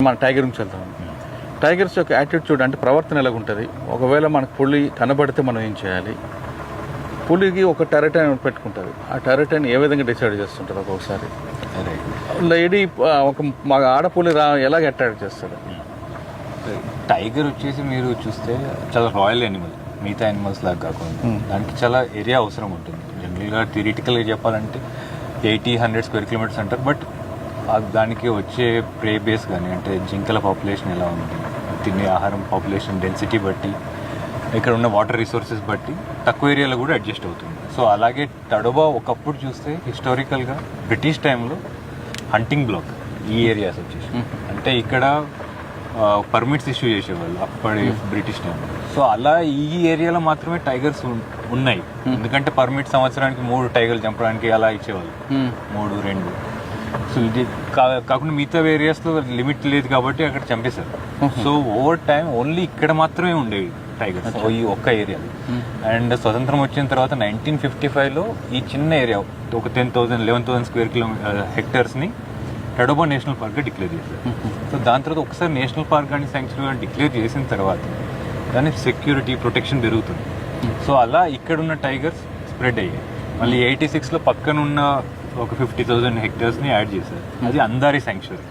మన టైగర్ నుంచి వెళ్తాం. టైగర్స్ యొక్క యాటిట్యూడ్ అంటే ప్రవర్తన ఎలాగుంటుంది, ఒకవేళ మనకు పులి కనబడితే మనం ఏం చేయాలి, పులికి ఒక టెరటైన్ పెట్టుకుంటుంది, ఆ టెరటైన్ ఏ విధంగా డిసైడ్ చేస్తుంటుంది. ఒక్కొక్కసారి లేడీ ఒక మా ఆడపులి ఎలాగ అట్రాక్ట్ చేస్తుంది. టైగర్ వచ్చేసి మీరు చూస్తే చాలా రాయల్ యానిమల్, మిగతా యానిమల్స్ లాగా కాకుండా దానికి చాలా ఏరియా అవసరం ఉంటుంది. జనరల్గా థియరిటికల్గా చెప్పాలంటే 80-100 స్క్వేర్ కిలోమీటర్స్ అంటారు. బట్ దానికి వచ్చే ప్రే బేస్ కానీ అంటే జింకల పాపులేషన్ ఎలా ఉంది, తినే ఆహారం పాపులేషన్ డెన్సిటీ బట్టి, ఇక్కడ ఉన్న వాటర్ రిసోర్సెస్ బట్టి తక్కువ ఏరియాలో కూడా అడ్జస్ట్ అవుతుంది. సో అలాగే తడోబా ఒకప్పుడు చూస్తే హిస్టారికల్గా బ్రిటిష్ టైంలో హంటింగ్ బ్లాక్ ఈ ఏరియాస్ వచ్చేసి, అంటే ఇక్కడ పర్మిట్స్ ఇష్యూ చేసేవాళ్ళు అప్పటి బ్రిటిష్ టైంలో. సో అలా ఈ ఏరియాలో మాత్రమే టైగర్స్ ఉన్నాయి, ఎందుకంటే పర్మిట్ సంవత్సరానికి 3 టైగర్లు చంపడానికి అలా ఇచ్చేవాళ్ళు, 3-2. సో ఇది కాకుండా మిగతా ఏరియాస్లో లిమిట్ లేదు కాబట్టి అక్కడ చంపేశారు. సో ఓవర్ టైం ఓన్లీ ఇక్కడ మాత్రమే ఉండేవి టైగర్స్ ఈ ఒక్క ఏరియాలో. అండ్ స్వతంత్రం వచ్చిన తర్వాత 1955లో ఈ చిన్న ఏరియా ఒక 11,000 స్క్వేర్ హెక్టర్స్ని తడోబా నేషనల్ పార్క్గా డిక్లేర్ చేశారు. సో దాని తర్వాత ఒకసారి నేషనల్ పార్క్ కానీ శాంక్చురీ కానీ డిక్లేర్ చేసిన తర్వాత దాని సెక్యూరిటీ ప్రొటెక్షన్ పెరుగుతుంది. సో అలా ఇక్కడున్న టైగర్స్ స్ప్రెడ్ అయ్యాయి. మళ్ళీ 86లో పక్కనున్న ఒక 50,000 హెక్టర్స్ని యాడ్ చేశారు, అది అందారి శాంక్చురీ.